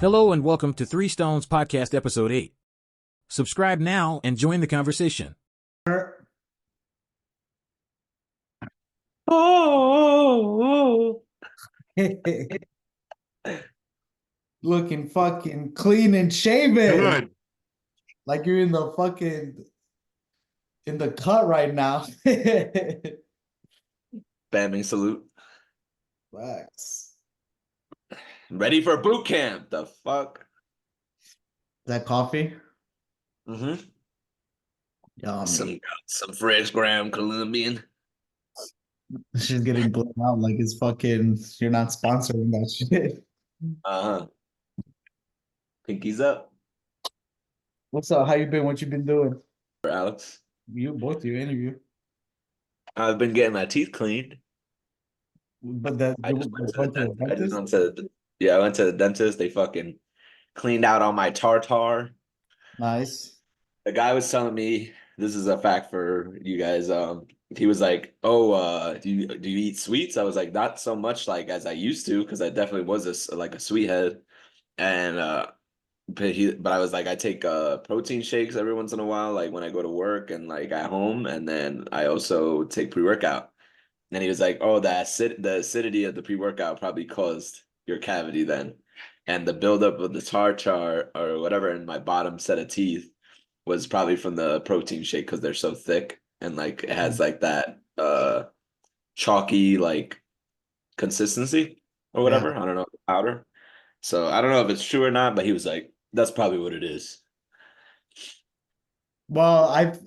Hello and welcome to Three Stones Podcast Episode 8. Subscribe now and join the conversation. Oh, looking fucking clean and shaven. Good. Like you're in the fucking in the cut right now. Spamming salute. Relax. Ready for boot camp. The fuck? Is that coffee? Mm-hmm. Yummy. Some fresh gram Colombian. She's getting blown out like it's fucking you're not sponsoring that shit. Uh-huh. Pinkies up What's up? How you been? What you been doing? for Alex. You both your interview. I've been getting my teeth cleaned. But that I you just went to the went to a dentist. I just dentist? went to I went to the dentist. They fucking cleaned out all my tartar. Nice. The guy was telling me, this is a fact for you guys. He was like, "Oh, do you eat sweets?" I was like, "Not so much like as I used to, because I definitely was like a sweethead." And but I was like, I take protein shakes every once in a while, like when I go to work and like at home, and then I also take pre-workout. And he was like, "Oh, the acidity of the pre-workout probably caused your cavity then, and the buildup of the tartar or whatever in my bottom set of teeth was probably from the protein shake because they're so thick and like it has like that chalky like consistency or Yeah. whatever. I don't know, powder." So I don't know if it's true or not, but he was like, "That's probably what it is." Well, I've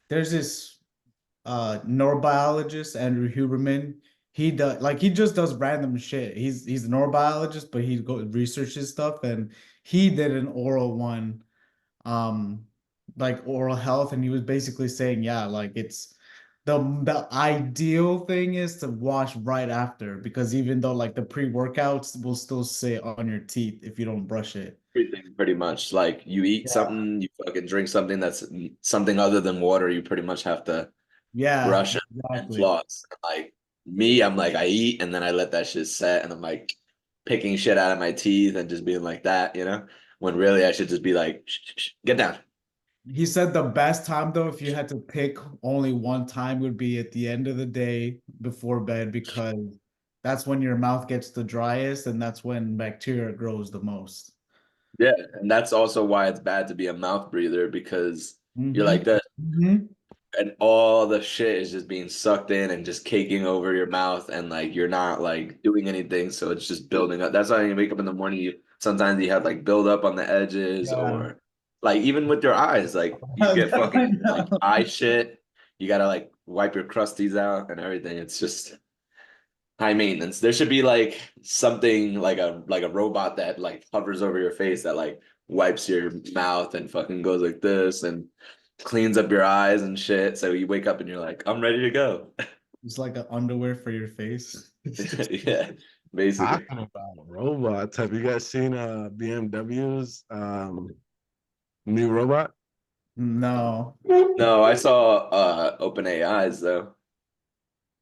there's this neurobiologist Andrew Huberman. He just does random shit. He's a neurobiologist, but he researches stuff, and he did an oral one, um, like oral health, and he was basically saying, yeah, like it's the ideal thing is to wash right after, because even though like the pre-workouts will still sit on your teeth if you don't brush it. Everything pretty much. Like you eat Yeah. something, you fucking drink something that's something other than water, you pretty much have to Yeah, brush it and exactly. floss. Like me, I'm like I eat and then I let that shit set and I'm like picking shit out of my teeth and just being like that, you know? When really I should just be like, "Shh, shh, shh, get down." He said the best time though, if you had to pick only one time, would be at the end of the day before bed, because that's when your mouth gets the driest and that's when bacteria grows the most. Yeah, and that's also why it's bad to be a mouth breather because you're Hmm. like this Hmm. and all the shit is just being sucked in and just caking over your mouth and like you're not like doing anything, so it's just building up. That's why when you wake up in the morning, you sometimes you have like build up on the edges Yeah. or like even with your eyes, like you get I fucking like know. eye shit. You gotta like wipe your crusties out and everything. It's just high maintenance. There should be like something like a robot that like hovers over your face that like wipes your mouth and fucking goes like this and cleans up your eyes and shit. So you wake up and you're like, I'm ready to go. It's like an underwear for your face. Yeah, basically. Talking about robots, have you guys seen BMW's new robot? No. No, I saw OpenAI's though.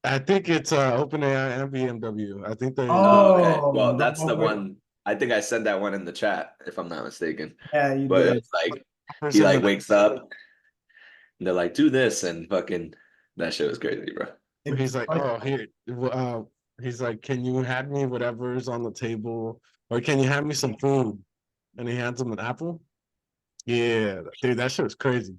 I think it's OpenAI and BMW. I think Oh, okay. Oh, Well, the that's the one with, one. I think I sent that one in the chat, if I'm not mistaken. yeah, you But did. it's like he person like that wakes up and they're like, do this and fucking that shit was crazy, bro. It's he's like, like, oh here, he's like, can you hand me whatever's on the table, or can you hand me some food? And he hands him an apple. Yeah, dude, that shit was crazy.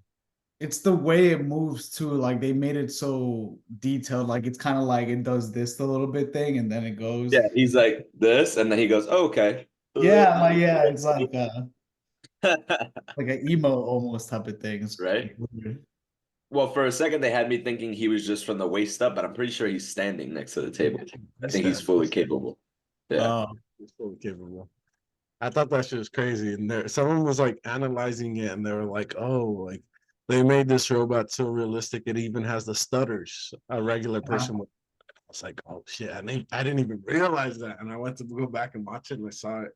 it's the way it moves too. Like they made it so detailed. Like it's kind of like it does this a little bit thing and then it goes. Yeah, he's like this, and then he goes, oh, okay. Yeah, like yeah, it's like an emo almost type of thing. Right. Well, for a second, they had me thinking he was just from the waist up, but I'm pretty sure he's standing next to the table. I He's think he's fat. fully capable. Yeah. Oh, He's fully capable. I thought that shit was crazy. And there, someone was like analyzing it, and they were like, "Oh, like they made this robot so realistic. It even has the stutters a regular yeah. person would." I was like, "Oh shit! I didn't even realize that." And I went to go back and watch it, and I saw it.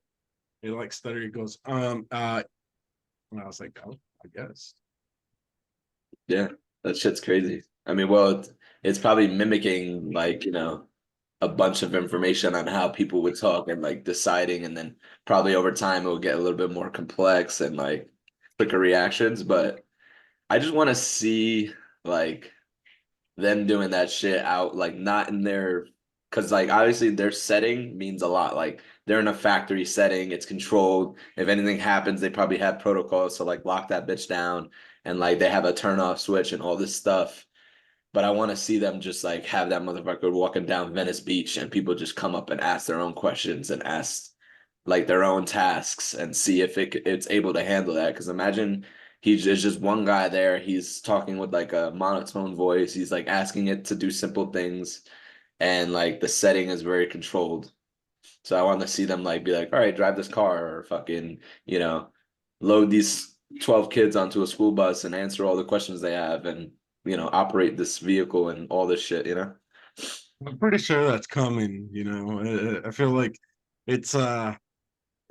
It like stutter. It goes, and I was like, "Oh, I guess." Yeah. That shit's crazy. I mean, well, it's probably mimicking like, a bunch of information on how people would talk and like deciding, and then probably over time it will get a little bit more complex and like quicker reactions. But I just want to see like them doing that shit out, like not in their, because like obviously their setting means a lot. Like they're in a factory setting, it's controlled. If anything happens, they probably have protocols to like lock that bitch down, and like they have a turn off switch and all this stuff. But I want to see them just like have that motherfucker walking down Venice Beach and people just come up and ask their own questions and ask like their own tasks and see if it's able to handle that. Because imagine there's just one guy there. He's talking with like a monotone voice. He's like asking it to do simple things, and like the setting is very controlled. So I want to see them like be like, all right, drive this car, or fucking, load these 12 kids onto a school bus and answer all the questions they have, and operate this vehicle and all this shit. I'm pretty sure that's coming, you know. I feel like it's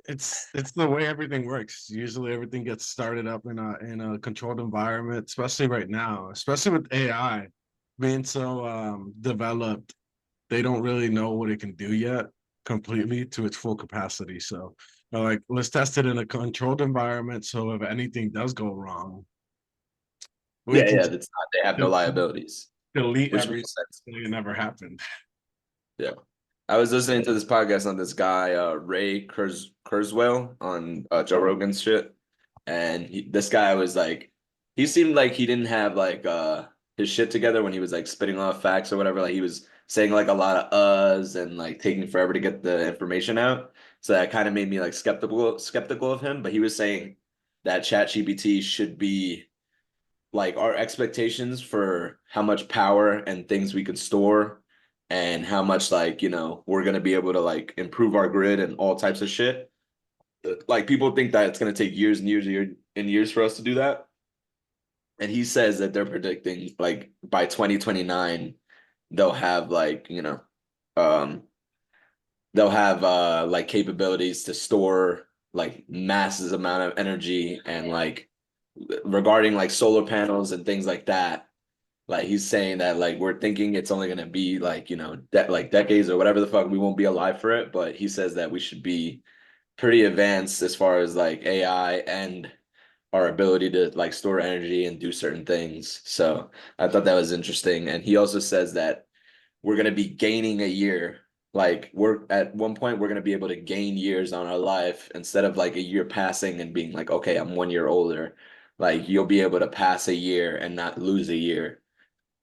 it's the way everything works. Usually everything gets started up in a controlled environment, especially right now, especially with AI being so developed. They don't really know what it can do yet completely to its full capacity. So like let's test it in a controlled environment. So if anything does go wrong, we Yeah, can yeah, that's not, they have no liabilities, delete which everything. makes sense. It never happened. Yeah. I was listening to this podcast on this guy, Ray Kurzweil on Joe Rogan's shit. And this guy was like, he seemed like he didn't have like his shit together when he was like spitting off facts or whatever. Like he was saying like a lot of uhs and like taking forever to get the information out. So that kind of made me like skeptical of him. But he was saying that ChatGPT should be like our expectations for how much power and things we could store, and how much like we're gonna be able to like improve our grid and all types of shit. Like people think that it's gonna take years and years for us to do that, and he says that they're predicting like by 2029 they'll have like um they'll have like capabilities to store like masses amount of energy, and like regarding like solar panels and things like that. Like he's saying that like we're thinking it's only gonna be like like decades or whatever the fuck, we won't be alive for it. But he says that we should be pretty advanced as far as like AI and our ability to like store energy and do certain things. So I thought that was interesting. And he also says that we're going to be gaining a year. Like we're at one point we're going to be able to gain years on our life instead of like a year passing and being like, okay, I'm 1 year older. Like you'll be able to pass a year and not lose a year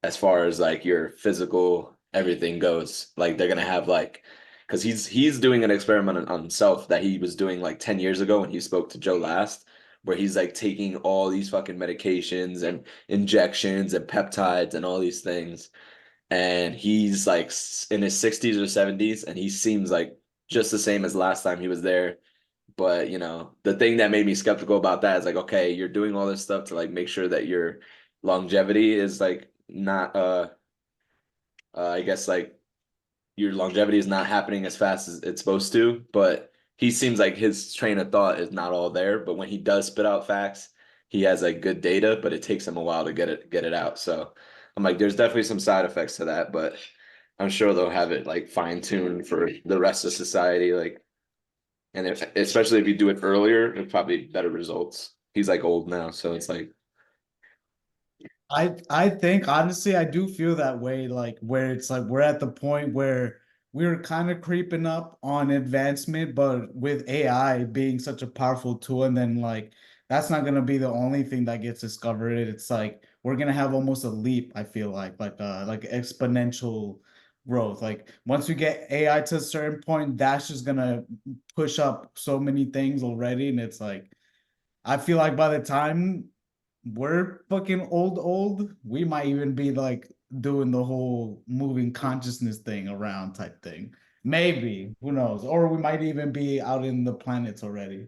as far as like your physical everything goes. Like they're gonna have like, because he's doing an experiment on himself that he was doing like 10 years ago when he spoke to Joe last, where he's like taking all these fucking medications and injections and peptides and all these things, and he's like in his 60s or 70s, and he seems like just the same as last time he was there. But the thing that made me skeptical about that is like, okay, you're doing all this stuff to like make sure that your longevity is like not I guess like your longevity is not happening as fast as it's supposed to. But he seems like his train of thought is not all there. But when he does spit out facts, he has like good data, but it takes him a while to get it out. So I'm like, there's definitely some side effects to that, but I'm sure they'll have it like fine tuned for the rest of society. Like, and especially if you do it earlier, it'll probably better results. He's like old now, so it's like, I think honestly I do feel that way, like where it's like we're at the point where we're kind of creeping up on advancement, but with AI being such a powerful tool, and then like that's not gonna be the only thing that gets discovered. It's like we're gonna have almost a leap, I feel like exponential growth. Like once we get AI to a certain point, that's just gonna push up so many things already, and it's like I feel like by the time we're fucking old, we might even be like doing the whole moving consciousness thing around type thing. Maybe, who knows? Or we might even be out in the planets already.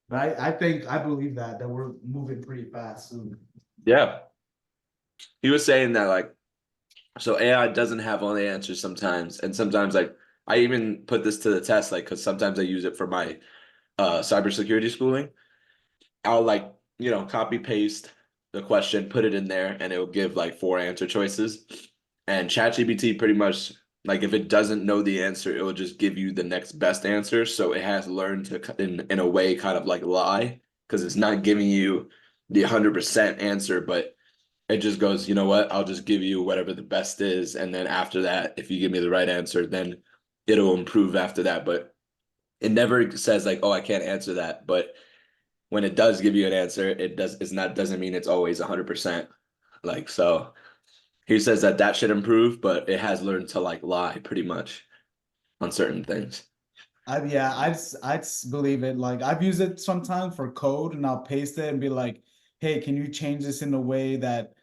But I believe that we're moving pretty fast soon. yeah. He was saying that like, so AI doesn't have all the answers sometimes, and sometimes like I even put this to the test, like because sometimes I use it for my cybersecurity schooling. I'll like copy paste the question, put it in there, and it will give like four answer choices. And ChatGPT pretty much Like if it doesn't know the answer, it will just give you the next best answer. So it has learned to, in a way, kind of like lie because it's not giving you the 100% answer, but it just goes, you know what? I'll just give you whatever the best is, and then after that, if you give me the right answer, then it'll improve after that. But it never says like, oh, I can't answer that. But when it does give you an answer, doesn't mean it's always 100%. Like so. He says that that should improve, but it has learned to like lie pretty much on certain things. Yeah, I'd believe it. Like I've used it sometimes for code, and I'll paste it and be like, "Hey, can you change this in a way that,"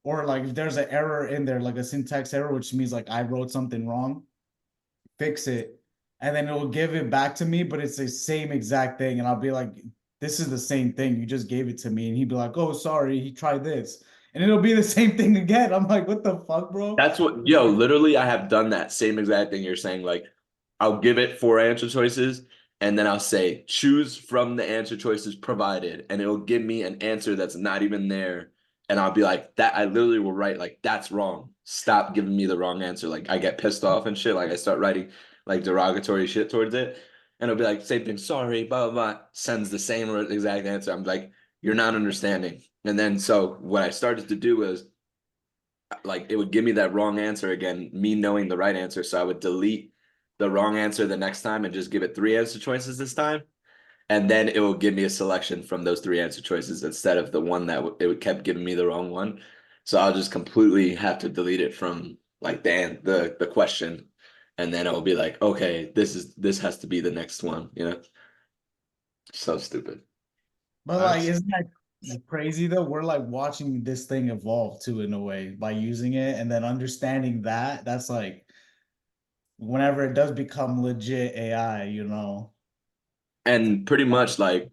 or like if there's an error in there, like a syntax error, which means like I wrote something wrong, fix it, and then it will give it back to me, but it's the same exact thing, and I'll be like, "This is the same thing. You just gave it to me," and he'd be like, "Oh, sorry, he tried this," and it'll be the same thing again. I'm like, "What the fuck, bro?" That's what, yo, literally, I have done that same exact thing you're saying. Like, I'll give it four answer choices, and then I'll say, choose from the answer choices provided, and it'll give me an answer that's not even there. And I'll be like, that, I literally will write, like, that's wrong. Stop giving me the wrong answer. Like, I get pissed off and shit. Like, I start writing, like, derogatory shit towards it. And it'll be like, same thing, sorry, blah, blah, blah. Sends the same exact answer. I'm like, you're not understanding. And then, so what I started to do was, like it would give me that wrong answer again, me knowing the right answer. So I would delete the wrong answer the next time and just give it three answer choices this time. And then it will give me a selection from those three answer choices instead of the one that it kept giving me the wrong one. So I'll just completely have to delete it from like the question. And then it will be like, okay, this has to be the next one, you know? So stupid. But like, That's isn't that crazy though? We're like watching this thing evolve too, in a way, by using it and then understanding that. That's like whenever it does become legit AI, you know. And pretty much like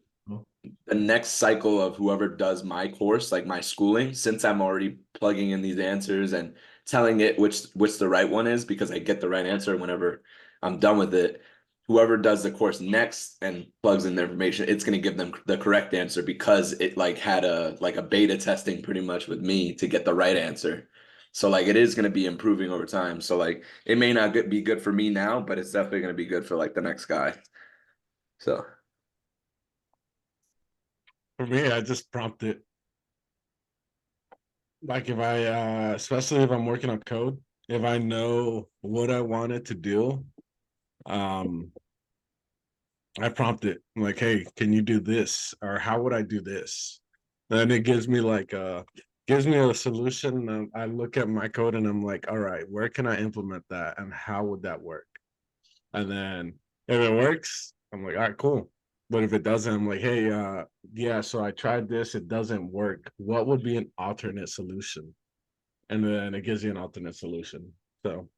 the next cycle of whoever does my course, like my schooling, since I'm already plugging in these answers and telling it which the right one is because I get the right answer whenever I'm done with it. Whoever does the course next and plugs in their information, it's going to give them the correct answer because it like had a beta testing pretty much with me to get the right answer. So like it is going to be improving over time. So like it may not be good for me now, but it's definitely going to be good for like the next guy. So for me. I just prompt it. Like if I, especially if I'm working on code, if I know what I want it to do, um, I prompt it. I'm like, hey, can you do this? Or how would I do this? Then it gives me like gives me a solution. I look at my code and I'm like, all right, where can I implement that and how would that work? And then if it works, I'm like, all right, cool. But if it doesn't, I'm like, hey, yeah, so I tried this, it doesn't work. What would be an alternate solution? And then it gives you an alternate solution. So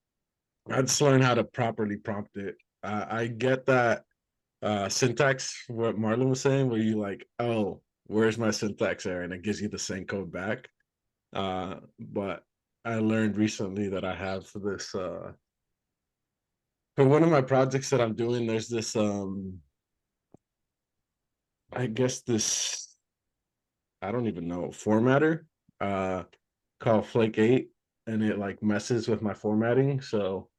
I just learned how to properly prompt it. I get that syntax, what Marlon was saying, where you like, oh, where's my syntax error? And it gives you the same code back. But I learned recently that I have this for one of my projects that I'm doing, there's this I guess this I don't even know formatter uh called Flake 8 and it like messes with my formatting. So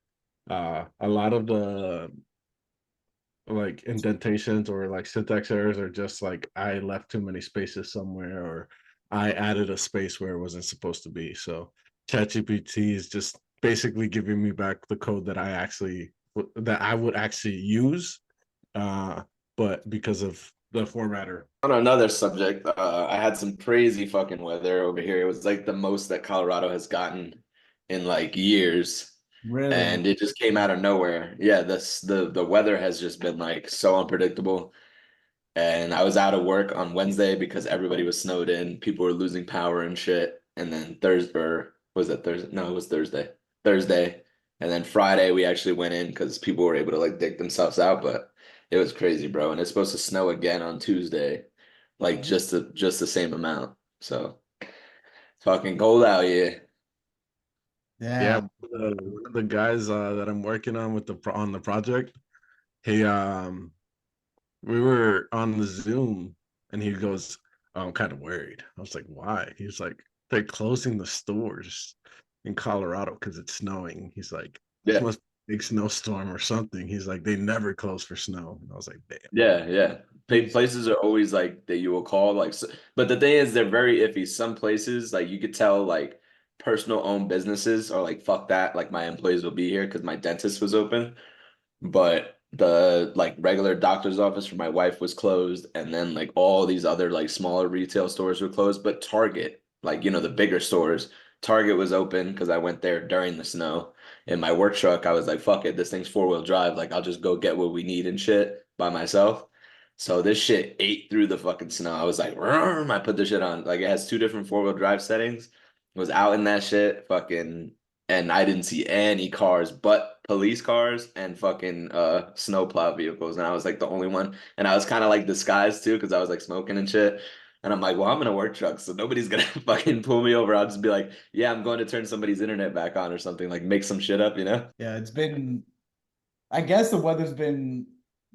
a lot of the like indentations or like syntax errors are just like I left too many spaces somewhere or I added a space where it wasn't supposed to be. So ChatGPT is just basically giving me back the code that I would actually use, uh, but because of the formatter. on another subject, I had some crazy fucking weather over here. It was like the most that Colorado has gotten in like years, Really? and it just came out of nowhere. Yeah, the weather has just been like so unpredictable. And I was out of work on Wednesday because everybody was snowed in. People were losing power and shit. And then Thursday, or was it Thursday? No, it was Thursday. Thursday. And then Friday, we actually went in because people were able to like dig themselves out. But it was crazy, bro. And it's supposed to snow again on Tuesday, like just the same amount. So fucking cold out here. Yeah, Damn. one of the guys that I'm working on with on the project, he we were on the Zoom and he goes, "Oh, I'm kind of worried." I was like, "Why?" He's like, "They're closing the stores in Colorado because it's snowing." He's like, Yeah. must be a big snowstorm or something. He's like, they never close for snow. And I was like, damn. Yeah, yeah. Places are always like that you will call like, but the thing is, they're very iffy. Some places, like you could tell, like personal owned businesses are like, fuck that. Like my employees will be here because my dentist was open, but the like regular doctor's office for my wife was closed, and then like all these other like smaller retail stores were closed. But Target, like the bigger stores, Target was open because I went there during the snow. In my work truck, I was like, fuck it, this thing's four-wheel drive. Like I'll just go get what we need and shit by myself. So this shit ate through the fucking snow. I was like, "Rrrm," I put the shit on. Like it has two different four-wheel drive settings. Was out in that shit, fucking, and I didn't see any cars but police cars and fucking snowplow vehicles. And I was like the only one. And I was kind of like disguised too, because I was like smoking and shit. And I'm like, well, I'm gonna work truck, so nobody's gonna fucking pull me over. I'll just be like, yeah, I'm going to turn somebody's internet back on or something, like make some shit up, you know? Yeah, it's been, I guess the weather's been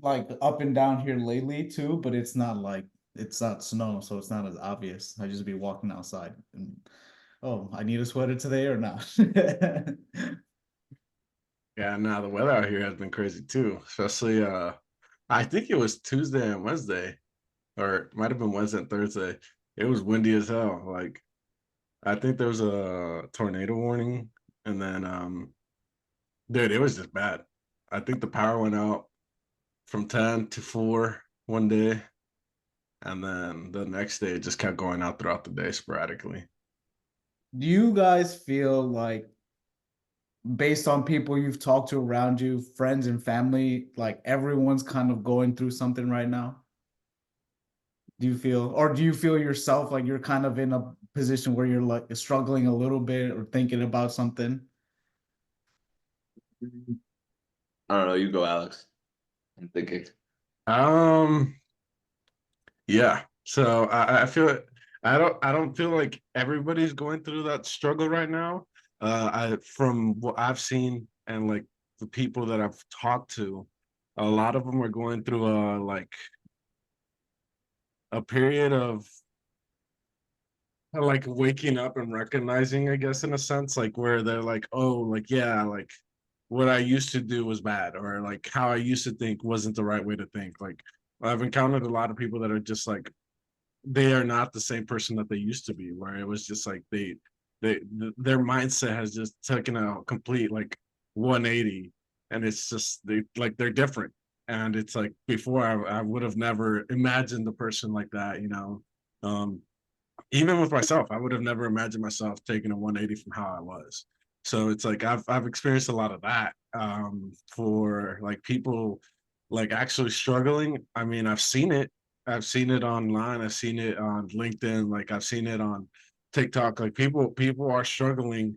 like up and down here lately too, but it's not like it's not snow, so it's not as obvious. I just be walking outside and oh, I need a sweater today or not. Yeah, now the weather out here has been crazy too. Especially I think it was Tuesday and Wednesday, or it might have been Wednesday and Thursday. It was windy as hell. Like I think there was a tornado warning, and then dude, it was just bad. I think the power went out from 10 to 4 one day, and then the next day it just kept going out throughout the day sporadically. Do you guys feel like based on people you've talked to around you, friends and family, like everyone's kind of going through something right now? Do you feel, or do you feel yourself like you're kind of in a position where you're like struggling a little bit or thinking about something? I don't know. You go, Alex. I'm thinking. Um, yeah. So I feel I don't feel like everybody's going through that struggle right now. I from what I've seen and like the people that I've talked to, a lot of them are going through a period of like waking up and recognizing, I guess, in a sense, like where they're like, oh, like yeah, like what I used to do was bad, or like how I used to think wasn't the right way to think. Like I've encountered a lot of people that are just like they are not the same person that they used to be, where it was just like their mindset has just taken a complete like 180, and it's just they're different. And it's like before I would have never imagined a person like that, um even with myself, I would have never imagined myself taking a 180 from how I was. So it's like I've experienced a lot of that for like people like actually struggling. I mean, I've seen it. I've seen it online. I've seen it on LinkedIn. Like I've seen it on TikTok. Like people are struggling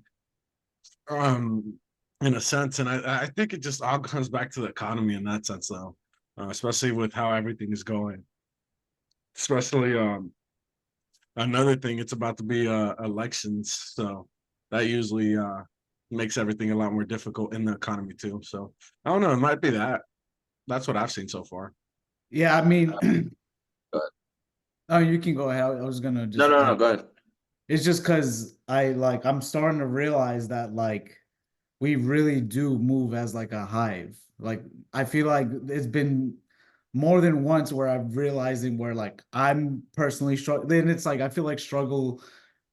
um in a sense, and I think it just all comes back to the economy in that sense, though, especially with how everything is going. Especially another thing, it's about to be elections, so that usually makes everything a lot more difficult in the economy too. So I don't know, it might be that. That's what I've seen so far. Yeah, I mean, But oh, you can go ahead. I was gonna no, just no, no. add. Go ahead. It's just because I'm starting to realize that like we really do move as like a hive. Like I feel like it's been more than once where I'm realizing where like I'm personally struggling. It's like I feel like struggle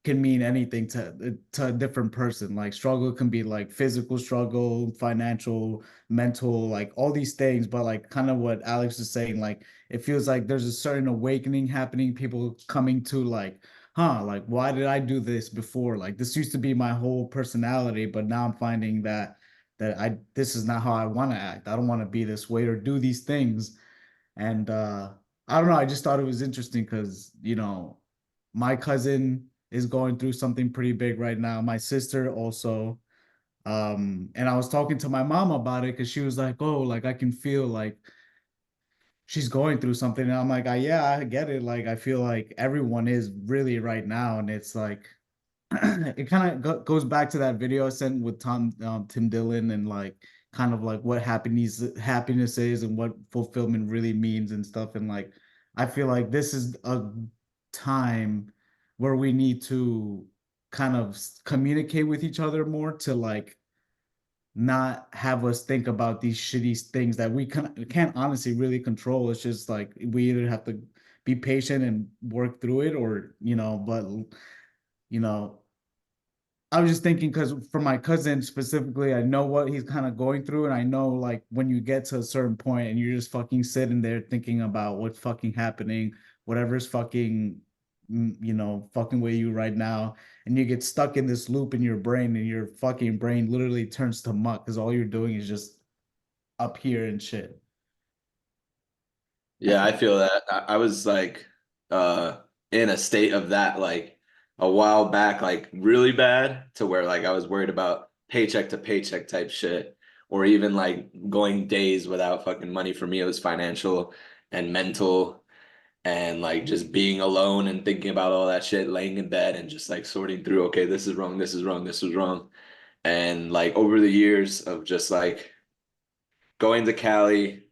can mean anything to a different person. Like struggle can be like physical struggle, financial, mental, like all these things. But like kind of what Alex is saying, like it feels like there's a certain awakening happening, people coming to like, huh, like why did I do this before? Like this used to be my whole personality, but now I'm finding that I this is not how I want to act. I don't want to be this way or do these things. And I don't know, I just thought it was interesting because, my cousin is going through something pretty big right now. My sister also. And I was talking to my mom about it because she was like, "Oh, like I can feel like she's going through something." And I'm like, yeah, I get it. Like I feel like everyone is really right now, and it's like it kind of goes back to that video I sent with Tim Dillon and like kind of like what happiness is and what fulfillment really means and stuff. And like I feel like this is a time where we need to kind of communicate with each other more to like not have us think about these shitty things that we can't honestly really control. It's just like we either have to be patient and work through it, or but you know I was just thinking because for my cousin specifically, I know what he's kind of going through, and I know like when you get to a certain point and you're just fucking sitting there thinking about what's fucking happening, whatever's fucking, fucking with you right now, and you get stuck in this loop in your brain, and your fucking brain literally turns to muck because all you're doing is just up here and shit. Yeah, I feel that. I was like in a state of that like a while back, like really bad to where like I was worried about paycheck to paycheck type shit, or even like going days without fucking money. For me, it was financial and mental, and like just being alone and thinking about all that shit, laying in bed and just like sorting through, okay, this is wrong, this is wrong, this is wrong. And like over the years of just like going to Cali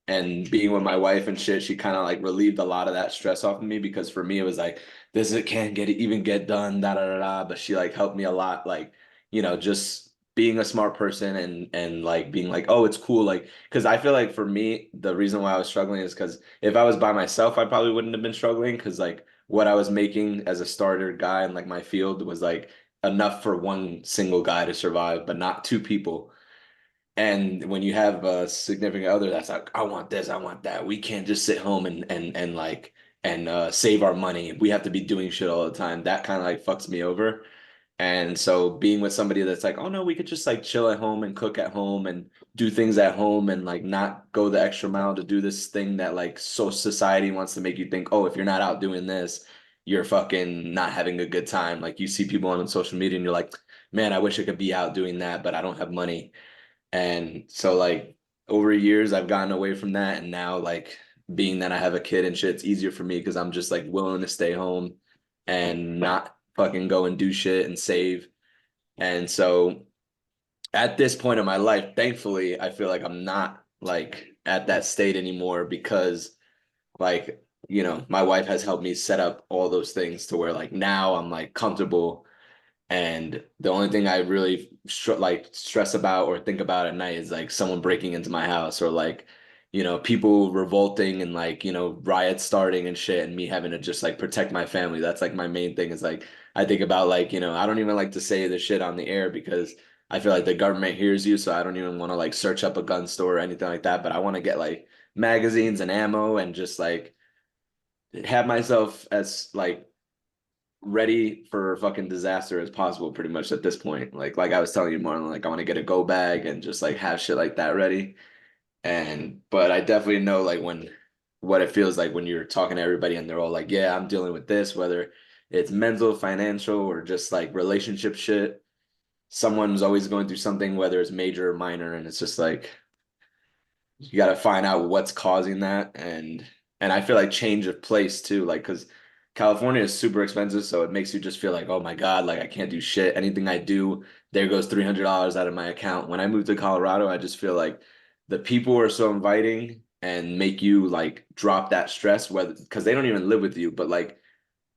and being with my wife and shit, she kind of like relieved a lot of that stress off of me, because for me it was like this it can't get even get done, da da da da. But she like helped me a lot, like just being a smart person and like being like, oh, it's cool, like because I feel like for me the reason why I was struggling is because if I was by myself I probably wouldn't have been struggling, because like what I was making as a starter guy in like my field was like enough for one single guy to survive, but not two people. And when you have a significant other that's like, I want this, I want that. We can't just sit home and like and save our money. We have to be doing shit all the time. That kind of like fucks me over. And so being with somebody that's like, oh no, we could just like chill at home and cook at home and do things at home and like not go the extra mile to do this thing that like so society wants to make you think, oh, if you're not out doing this, you're fucking not having a good time. Like you see people on social media and you're like, man, I wish I could be out doing that, but I don't have money. And so like over years I've gotten away from that, and now like being that I have a kid and shit, it's easier for me because I'm just like willing to stay home and not fucking go and do shit and save. And so at this point in my life, thankfully, I feel like I'm not like at that state anymore, because like, my wife has helped me set up all those things to where like now I'm like comfortable, and the only thing I really stress about or think about at night is like someone breaking into my house, or like, people revolting and like, riots starting and shit, and me having to just like protect my family. That's like my main thing, is like I think about like, I don't even like to say the shit on the air because I feel like the government hears you. So I don't even want to like search up a gun store or anything like that. But I want to get like magazines and ammo and just like have myself as like ready for fucking disaster as possible pretty much at this point. Like I was telling you, Marlon, like I want to get a go bag and just like have shit like that ready. And but I definitely know like when what it feels like when you're talking to everybody and they're all like, yeah, I'm dealing with this, whether it's mental, financial, or just like relationship shit. Someone's always going through something, whether it's major or minor, and it's just like you got to find out what's causing that. And I feel like change of place too, like because California is super expensive, so it makes you just feel like, oh my God, like I can't do shit. Anything I do, there goes $300 out of my account. When I moved to Colorado, I just feel like the people are so inviting and make you like drop that stress, whether because they don't even live with you, but like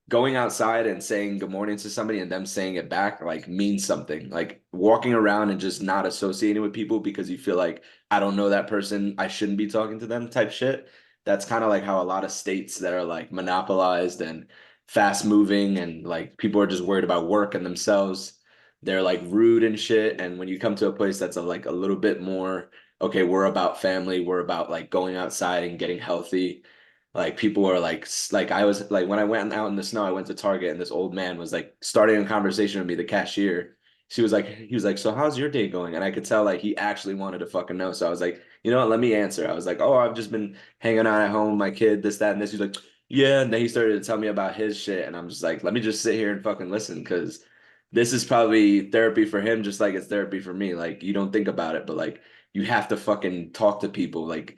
going outside and saying good morning to somebody and them saying it back like means something. Like walking around and just not associating with people because you feel like I don't know that person, I shouldn't be talking to them type shit. That's kind of like how a lot of states that are like monopolized and fast moving and like people are just worried about work and themselves. They're like rude and shit. And when you come to a place that's like a little bit more, okay, we're about family, we're about like going outside and getting healthy, like people are like I was like when I went out in the snow, I went to Target and this old man was like starting a conversation with me, the cashier. He was like, so how's your day going? And I could tell like he actually wanted to fucking know. So I was like, you know what, let me answer. I was like, oh, I've just been hanging out at home with my kid, this, that, and this. He's like, yeah. And then he started to tell me about his shit. And I'm just like, let me just sit here and fucking listen, because this is probably therapy for him, just like it's therapy for me. Like you don't think about it, but like you have to fucking talk to people. Like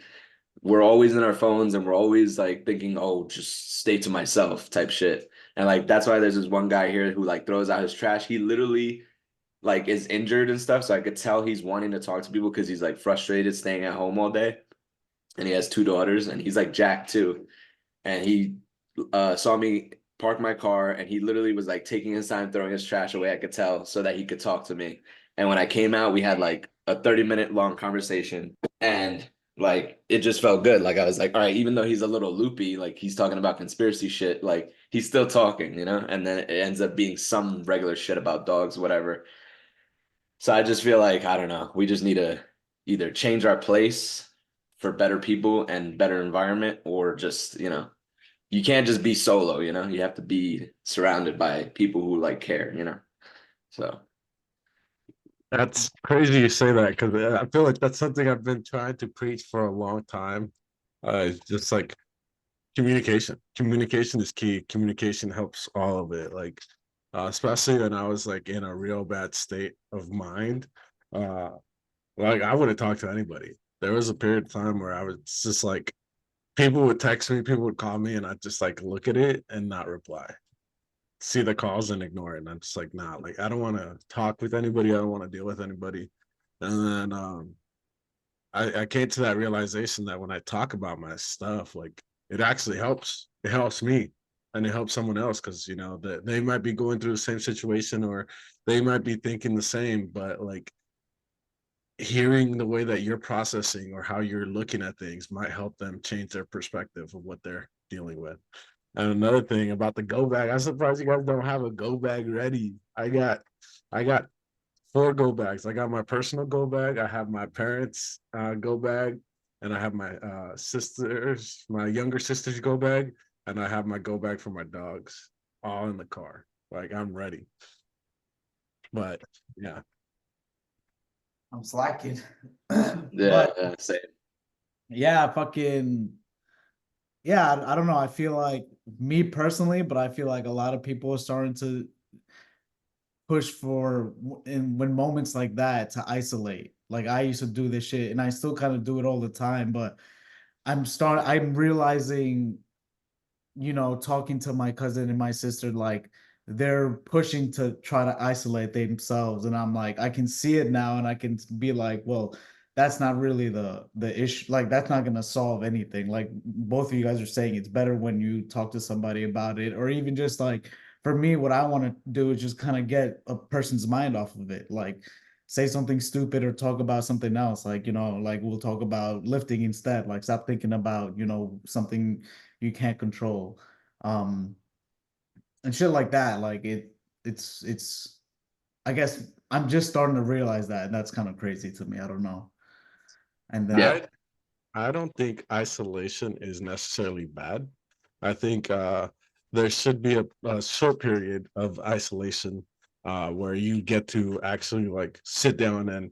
we're always in our phones and we're always like thinking, oh, just stay to myself type shit. And like that's why there's this one guy here who like throws out his trash. He literally like is injured and stuff. So I could tell he's wanting to talk to people because he's like frustrated staying at home all day. And he has two daughters and he's like Jack too. And he saw me park my car and he literally was like taking his time throwing his trash away, I could tell, so that he could talk to me. And when I came out, we had like a 30-minute long conversation, and like it just felt good. Like I was like, all right, even though he's a little loopy, like he's talking about conspiracy shit, like he's still talking, you know? And then it ends up being some regular shit about dogs, whatever. So I just feel like, I don't know, we just need to either change our place for better people and better environment, or just, you can't just be solo, you have to be surrounded by people who like care, So That's crazy you say that because I feel like that's something I've been trying to preach for a long time. It's just like communication. Communication is key. Communication helps all of it. Like, especially when I was like in a real bad state of mind. Uh, like I wouldn't talk to anybody. There was a period of time where I was just like, people would text me, people would call me, and I'd just like look at it and not reply. See the calls and ignore it. And I'm just like, nah, like I don't want to talk with anybody. I don't want to deal with anybody. And then I came to that realization that when I talk about my stuff, like it actually helps. It helps me and it helps someone else because that they might be going through the same situation or they might be thinking the same, but like hearing the way that you're processing or how you're looking at things might help them change their perspective of what they're dealing with. And another thing about the go bag, I'm surprised you guys don't have a go bag ready. I got 4 go bags. I got my personal go bag, I have my parents' go bag, and I have my my younger sister's go bag, and I have my go bag for my dogs, all in the car. Like I'm ready. But yeah, I'm slacking. yeah, But same. yeah, fucking yeah, I don't know. I feel like me personally, but I feel like a lot of people are starting to push for in when moments like that to isolate. Like I used to do this shit and I still kind of do it all the time, but I'm realizing, talking to my cousin and my sister, like they're pushing to try to isolate themselves. And I'm like, I can see it now and I can be like, well, that's not really the issue. Like that's not gonna solve anything. Like both of you guys are saying it's better when you talk to somebody about it, or even just like for me, what I want to do is just kind of get a person's mind off of it. Like say something stupid or talk about something else. Like, like we'll talk about lifting instead. Like stop thinking about, something you can't control, um and shit like that. Like it's I guess I'm just starting to realize that, and that's kind of crazy to me. I don't know. And then Yeah. I I don't think isolation is necessarily bad. I think there should be a short period of isolation where you get to actually like sit down and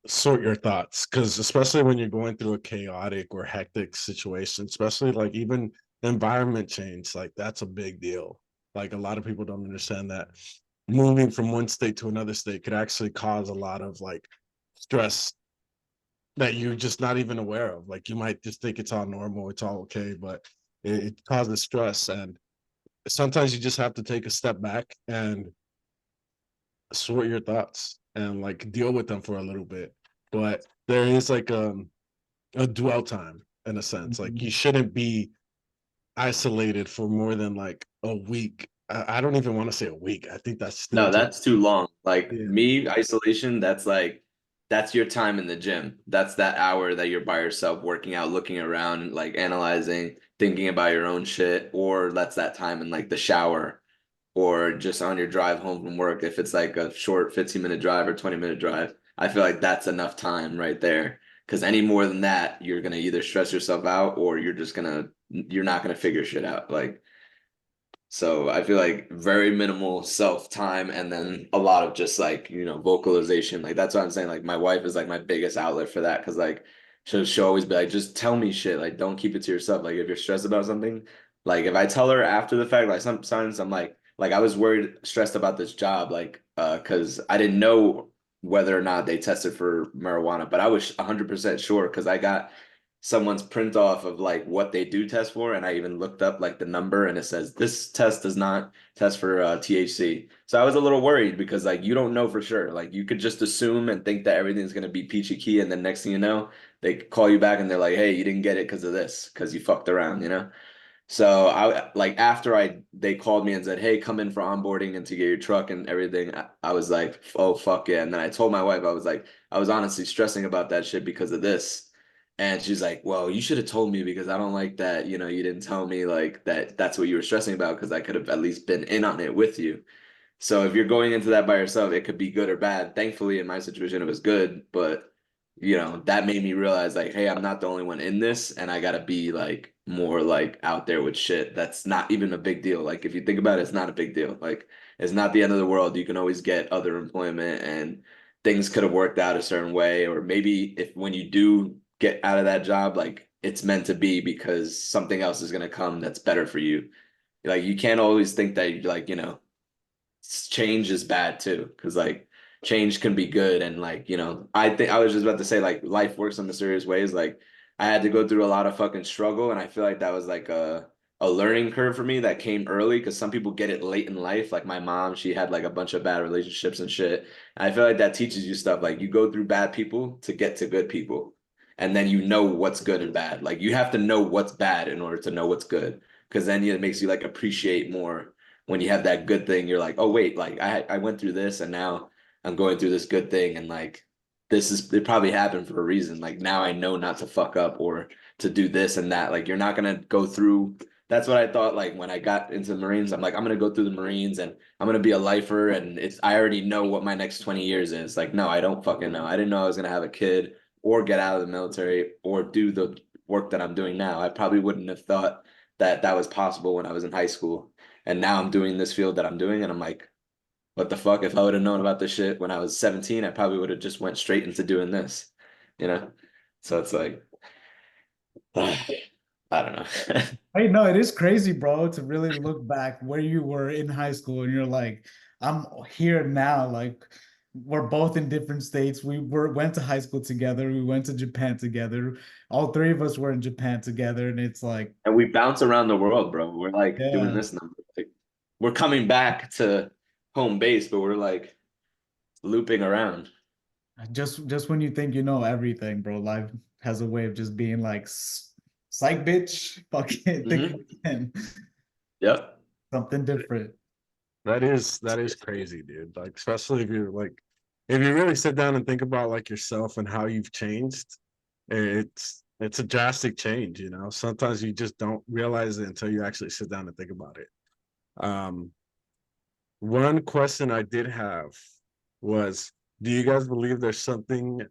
sort your thoughts. Because especially when you're going through a chaotic or hectic situation, especially like even environment change, like that's a big deal. Like a lot of people don't understand that moving from one state to another state could actually cause a lot of like stress that you're just not even aware of. Like you might just think it's all normal, it's all okay, but it causes stress. And sometimes you just have to take a step back and sort your thoughts and like deal with them for a little bit. But there is like a dwell time in a sense. Like you shouldn't be isolated for more than like a week. I don't even want to say a week. I think that's still No, too. that's too long. Like Yeah. me, isolation, that's your time in the gym. That's that hour that you're by yourself working out, looking around, like analyzing, thinking about your own shit, or that's that time in like the shower or just on your drive home from work. If it's like a short 15-minute drive or 20-minute drive, I feel like that's enough time right there. Because any more than that, you're gonna either stress yourself out or you're not gonna figure shit out. Like so I feel like very minimal self time and then a lot of just like, vocalization. Like that's what I'm saying. Like my wife is like my biggest outlet for that because like she'll always be like, just tell me shit. Like don't keep it to yourself. Like if you're stressed about something, like if I tell her after the fact, like sometimes I'm like I was worried, stressed about this job, like because I didn't know whether or not they tested for marijuana, but I was 100% sure because I got someone's print off of like what they do test for, and I even looked up like the number, and it says this test does not test for THC. So I was a little worried because like you don't know for sure. Like you could just assume and think that everything's gonna be peachy key, and then next thing you know, they call you back and they're like, "Hey, you didn't get it because of this, because you fucked around," So I like after they called me and said, "Hey, come in for onboarding and to get your truck and everything." I was like, "Oh fuck yeah!" And then I told my wife, I was like, I was honestly stressing about that shit because of this. And she's like, "Well, you should have told me because I don't like that. You know, you didn't tell me like that. That's what you were stressing about because I could have at least been in on it with you." So if you're going into that by yourself, it could be good or bad. Thankfully, in my situation, it was good, but that made me realize like, hey, I'm not the only one in this, and I gotta be like more like out there with shit. That's not even a big deal. Like if you think about it, it's not a big deal. Like it's not the end of the world. You can always get other employment and things could have worked out a certain way, or maybe if when you do get out of that job, like it's meant to be because something else is gonna come that's better for you. Like you can't always think that you like, change is bad too because like change can be good and like I think I was just about to say like life works in mysterious ways. Like I had to go through a lot of fucking struggle and I feel like that was like a learning curve for me that came early because some people get it late in life. Like my mom, she had like a bunch of bad relationships and shit, and I feel like that teaches you stuff. Like you go through bad people to get to good people, and then you know what's good and bad. Like you have to know what's bad in order to know what's good because then it makes you like appreciate more when you have that good thing. You're like, oh wait, like I went through this and now I'm going through this good thing and like it probably happened for a reason. Like now I know not to fuck up or to do this and that. Like you're not gonna go through. That's what I thought. Like when I got into the Marines, I'm like I'm gonna go through the Marines and I'm gonna be a lifer and I already know what my next 20 years is. Like no, I don't fucking know. I didn't know I was gonna have a kid or get out of the military or do the work that I'm doing now. I probably wouldn't have thought that that was possible when I was in high school. And now I'm doing this field that I'm doing, and I'm like, what the fuck? If I would have known about this shit when I was 17, I probably would have just went straight into doing this, you know? So it's like, I don't know. Hey, no, it is crazy, bro, to really look back where you were in high school and you're like, I'm here now. Like, we're both in different states. Went to high school together. We went to Japan together. All three of us were in Japan together, and it's like, And we bounce around the world, bro. We're like doing yeah, this number. Like, we're coming back to home base, but we're like looping around. just when you think you know everything, bro, life has a way of just being like, psych, bitch, fucking think Hmm. again, Yep. something different. That is crazy, dude. Like, especially if you really sit down and think about like yourself and how you've changed, it's a drastic change, you know. Sometimes you just don't realize it until you actually sit down and think about it. Um, one question I did have was, do you guys believe there's something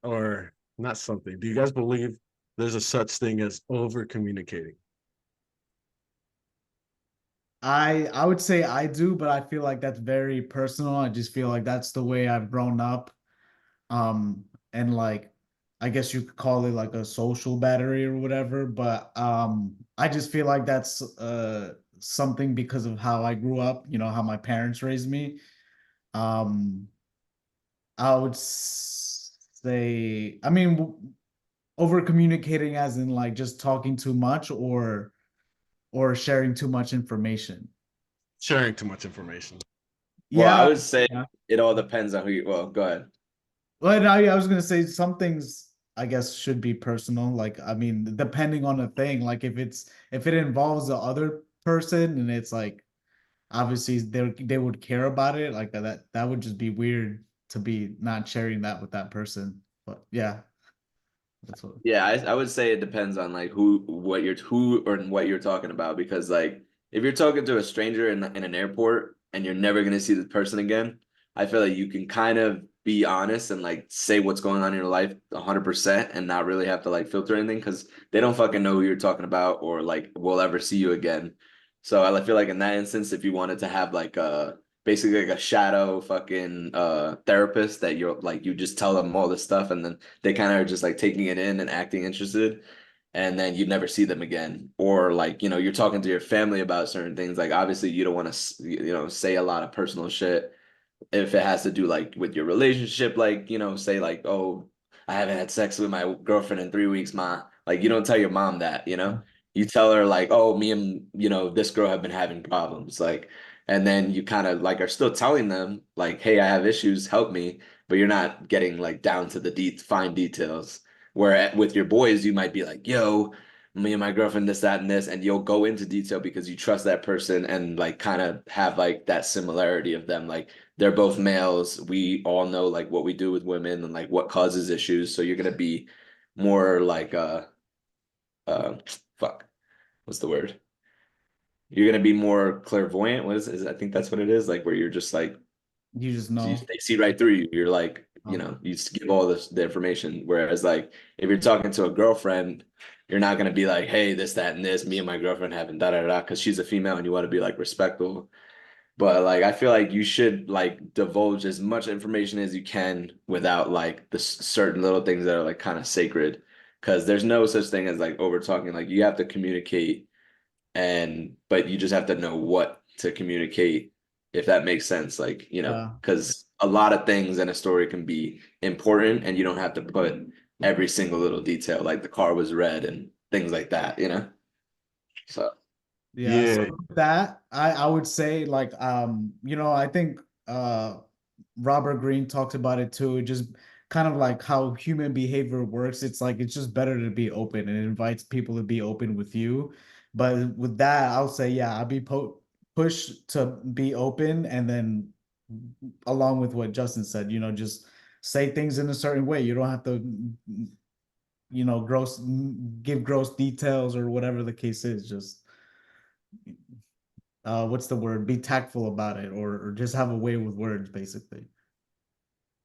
or not something? Do you guys believe there's a such thing as over communicating? I would say I do, but I feel like that's very personal. I just feel like that's the way I've grown up. And like I guess you could call it like a social battery or whatever, but I just feel like that's something because of how I grew up, how my parents raised me. Um I would say, I mean, over communicating as in like just talking too much or sharing too much information. Sharing too much information. Well, I Yeah. would say Yeah. it all depends on who you, well, go ahead. Well, I was gonna say some things I guess should be personal. Like, I mean, depending on the thing, like if it involves the other person and it's like obviously they would care about it, like that would just be weird to be not sharing that with that person. But yeah, that's what. Yeah, I would say it depends on like who or what you're talking about because like if you're talking to a stranger in an airport and you're never gonna see this person again, I feel like you can kind of be honest and like say what's going on in your life 100% and not really have to like filter anything because they don't fucking know who you're talking about or like will ever see you again. So I feel like in that instance, if you wanted to have like a basically like a shadow fucking therapist that you're like you just tell them all this stuff and then they kind of are just like taking it in and acting interested and then you never see them again or like you're talking to your family about certain things like obviously you don't want to say a lot of personal shit if it has to do like with your relationship, like, say like, oh, I haven't had sex with my girlfriend in 3 weeks, ma. Like you don't tell your mom that, You tell her like, oh, me and, this girl have been having problems. Like, and then you kind of like are still telling them like, hey, I have issues, help me, but you're not getting like down to the fine details. Where with your boys, you might be like, yo, me and my girlfriend, this, that, and this, and you'll go into detail because you trust that person and like kind of have like that similarity of them. Like they're both males. We all know like what we do with women and like what causes issues. So you're gonna be more like uh fuck, what's the word? You're gonna be more clairvoyant. What is I think that's what it is, like where you're just like You just know. they see right through you. You're like, Oh, you just give all the information. Whereas like if you're talking to a girlfriend, you're not gonna be like, hey, this, that, and this, me and my girlfriend having da da da, because she's a female and you want to be like respectful. But like I feel like you should like divulge as much information as you can without like the certain little things that are like kind of sacred. Because there's no such thing as like over talking. Like you have to communicate but you just have to know what to communicate, if that makes sense. Like, yeah. because a lot of things in a story can be important and you don't have to put every single little detail, like the car was red and things like that. So Yeah, so Yeah, that I would say like I think Robert Greene talked about it too, just kind of like how human behavior works. It's like it's just better to be open and it invites people to be open with you. But with that, I'll say yeah, I'll be pushed to be open and then along with what Justin said, just say things in a certain way. You don't have to gross give gross details or whatever the case is. Just what's the word? Be tactful about it, or just have a way with words, basically.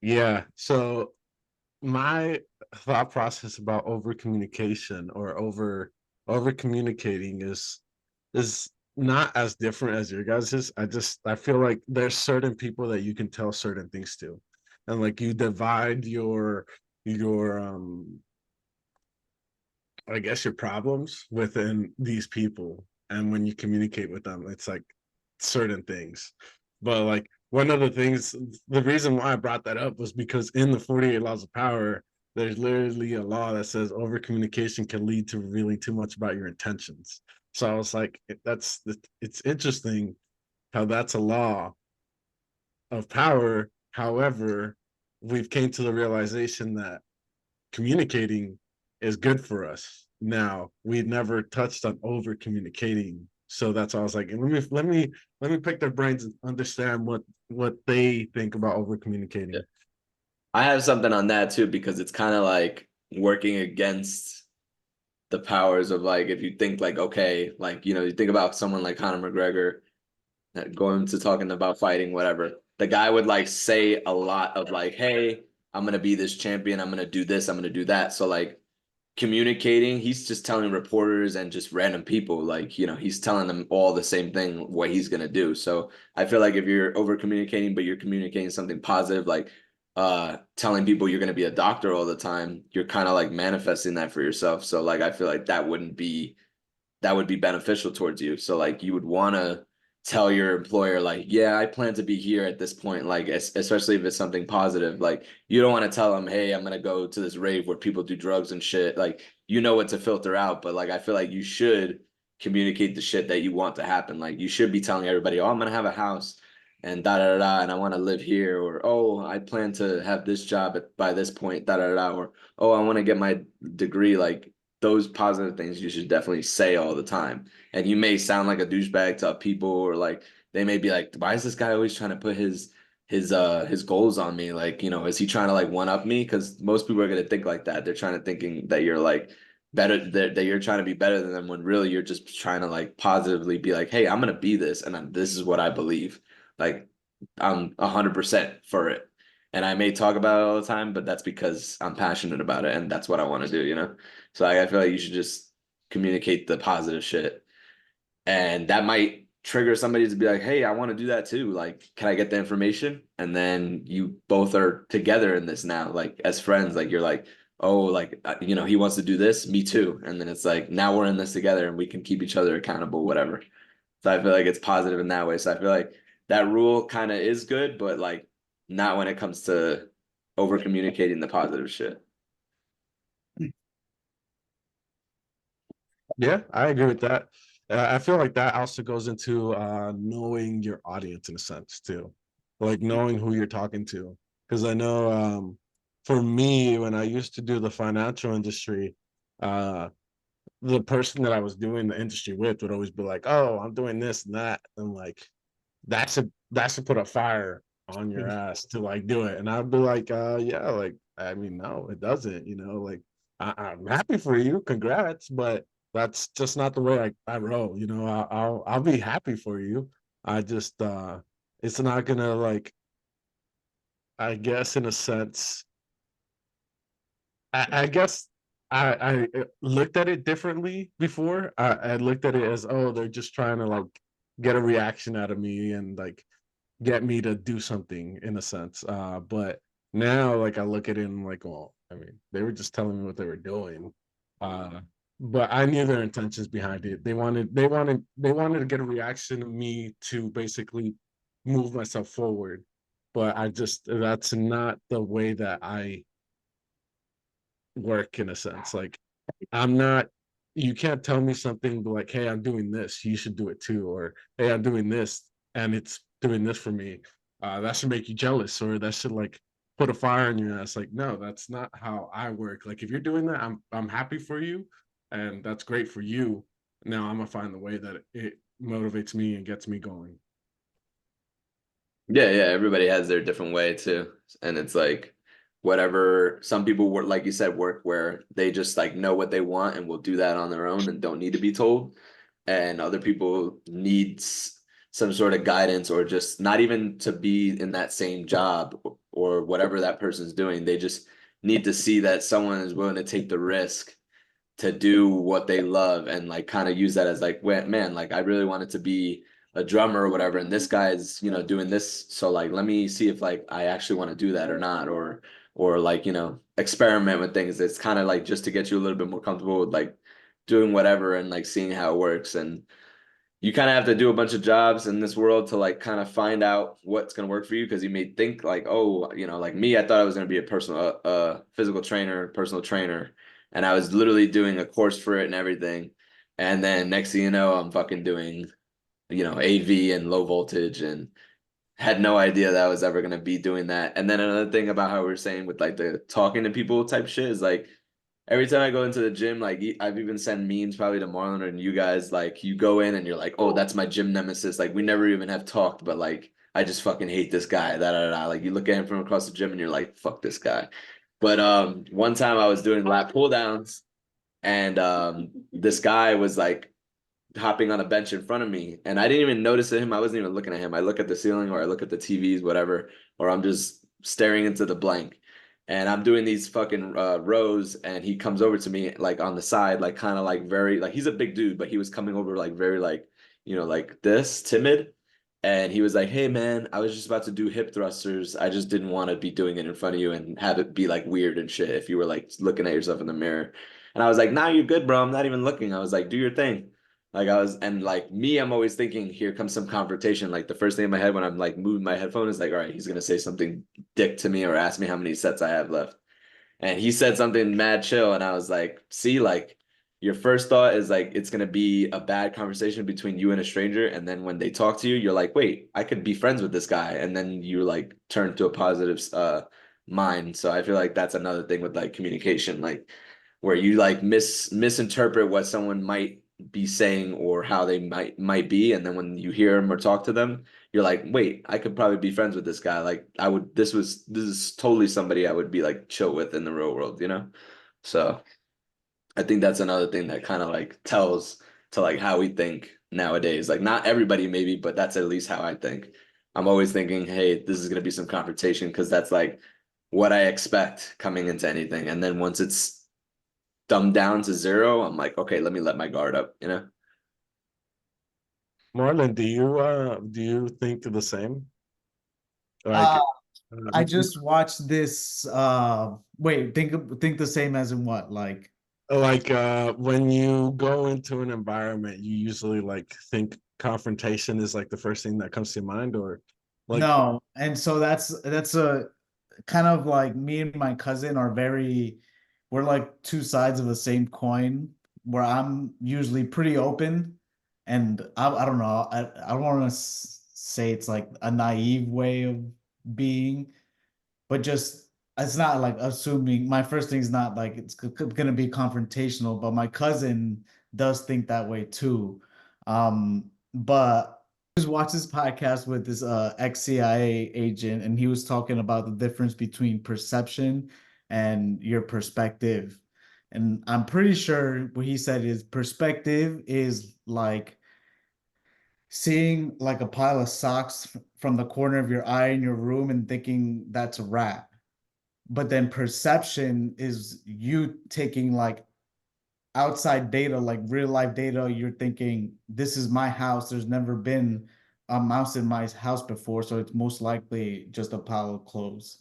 yeah. So my thought process about over communication or over communicating is not as different as your guys's. I feel like there's certain people that you can tell certain things to, and like you divide your I guess your problems within these people. And when you communicate with them, it's like certain things. But like one of the things, the reason why I brought that up was because in the 48 Laws of Power, there's literally a law that says over communication can lead to revealing too much about your intentions. So I was like, it's interesting how that's a law of power. However, we've came to the realization that communicating is good for us. Now, we never touched on over communicating. So that's why I was like, let me pick their brains and understand what they think about over yeah. communicating. I have something on that too, because it's kind of like working against the powers of like, if you think like, okay, like, you think about someone like Conor McGregor going to talking about fighting, whatever. The guy would like say a lot of like, hey, I'm gonna be this champion, I'm gonna do this, I'm gonna do that. So like communicating, he's just telling reporters and just random people, like, he's telling them all the same thing, what he's gonna do. So I feel like if you're over communicating, but you're communicating something positive, like telling people you're gonna be a doctor all the time, you're kind of like manifesting that for yourself. So like I feel like that would be beneficial towards you. So like you would want to tell your employer like, yeah, I plan to be here at this point, like especially if it's something positive. Like you don't want to tell them, hey, I'm gonna go to this rave where people do drugs and shit. Like what to filter out, but like I feel like you should communicate the shit that you want to happen. Like you should be telling everybody, oh, I'm gonna have a house and da da da, and I want to live here, or oh, I plan to have this job by this point, da da da, or oh, I want to get my degree. Like those positive things you should definitely say all the time. And you may sound like a douchebag to people, or like they may be like, why is this guy always trying to put his goals on me? Like, is he trying to like one up me? Because most people are gonna think like that. They're trying to thinking that you're like better, that you're trying to be better than them, when really you're just trying to like positively be like, hey, I'm gonna be this, and this is what I believe. Like I'm 100% for it. And I may talk about it all the time, but that's because I'm passionate about it and that's what I want to do. So I feel like you should just communicate the positive shit. And that might trigger somebody to be like, hey, I want to do that too. Like, can I get the information? And then you both are together in this now, like as friends, like you're like, oh, like, he wants to do this, me too. And then it's like, now we're in this together and we can keep each other accountable, whatever. So I feel like it's positive in that way. So I feel like that rule kind of is good, but like not when it comes to over communicating the positive shit. Yeah, I agree with that. I feel like that also goes into knowing your audience in a sense too, like knowing who you're talking to. Because I know for me, when I used to do the financial industry, uh, the person that I was doing the industry with would always be like, "Oh, I'm doing this and that," and like that should put a fire on your ass to like do it. And I'd be like, yeah, like I mean, no, it doesn't, like I'm happy for you, congrats, but that's just not the way I roll, I'll be happy for you. I just it's not gonna like I guess in a sense I guess I looked at it differently before. I looked at it as, oh, they're just trying to like get a reaction out of me and like get me to do something in a sense. But now like I look at it and I'm like, well, I mean, they were just telling me what they were doing. Uh, but I knew their intentions behind it. They wanted to get a reaction of me to basically move myself forward. But that's not the way that I work in a sense. Like I'm not you can't tell me something like, hey, I'm doing this, you should do it too, or hey, I'm doing this and it's doing this for me. That should make you jealous, or that should like put a fire in your ass. Like, no, that's not how I work. Like if you're doing that, I'm happy for you and that's great for you. Now I'm gonna find the way that it motivates me and gets me going. Yeah, everybody has their different way too. And it's like whatever some people work, like you said, work where they just like know what they want and will do that on their own and don't need to be told. And other people need some sort of guidance, or just not even to be in that same job or whatever that person's doing. They just need to see that someone is willing to take the risk to do what they love and like kind of use that as like, man, like I really wanted to be a drummer or whatever, and this guy's doing this, so like let me see if like I actually want to do that or not, or like experiment with things. It's kind of like just to get you a little bit more comfortable with like doing whatever and like seeing how it works. And you kind of have to do a bunch of jobs in this world to like kind of find out what's going to work for you, because you may think like, oh, like me, I thought I was going to be a personal physical trainer, personal trainer, and I was literally doing a course for it and everything. And then next thing you know, I'm fucking doing AV and low voltage, and had no idea that I was ever going to be doing that. And then another thing about how we are saying with like the talking to people type shit is like, every time I go into the gym, like I've even sent memes probably to Marlon and you guys, like you go in and you're like, oh, that's my gym nemesis. Like we never even have talked, but like I just fucking hate this guy. Like you look at him from across the gym and you're like, fuck this guy. But one time I was doing lat pull downs, and this guy was like hopping on a bench in front of me, and I didn't even notice him. I wasn't even looking at him. I look at the ceiling, or I look at the TVs, whatever, or I'm just staring into the blank. And I'm doing these fucking rows, and he comes over to me like on the side, like kind of like very like he's a big dude, but he was coming over like very like like this timid. And he was like, "Hey man, I was just about to do hip thrusters. I just didn't want to be doing it in front of you and have it be like weird and shit if you were like looking at yourself in the mirror." And I was like, "Nah, you're good, bro. I'm not even looking." I was like, "Do your thing." Like I was, and like me, I'm always thinking, here comes some confrontation. Like the first thing in my head when I'm like moving my headphone is like, all right, he's gonna say something dick to me or ask me how many sets I have left. And he said something mad chill, and I was like, see, like your first thought is like it's gonna be a bad conversation between you and a stranger, and then when they talk to you, you're like, wait, I could be friends with this guy, and then you like turn to a positive mind. So I feel like that's another thing with like communication, like where you like misinterpret what someone might be saying or how they might be, and then when you hear them or talk to them, you're like, wait, I could probably be friends with this guy. Like I would, this is totally somebody I would be like chill with in the real world. So I think that's another thing that kind of like tells to like how we think nowadays. Like not everybody maybe, but that's at least how I think. I'm always thinking, hey, this is gonna be some confrontation, because that's like what I expect coming into anything. And then once it's dumbed down to zero, I'm like, okay, let me let my guard up. Marlon, do you think the same? Like Uh, I uh, just watched this. Wait, think the same as in what? like when you go into an environment, you usually like think confrontation is like the first thing that comes to your mind, or like No, and so that's a kind of like me and my cousin are we're like two sides of the same coin, where I'm usually pretty open, and I don't know, I don't want to say it's like a naive way of being, but just it's not like assuming my first thing is not like it's gonna be confrontational, but my cousin does think that way too. But I just watched this podcast with this ex-CIA agent, and he was talking about the difference between perception and your perspective. And I'm pretty sure what he said is perspective is like seeing like a pile of socks from the corner of your eye in your room and thinking that's a rat. But then perception is you taking like outside data, like real life data. You're thinking, this is my house. There's never been a mouse in my house before. So it's most likely just a pile of clothes.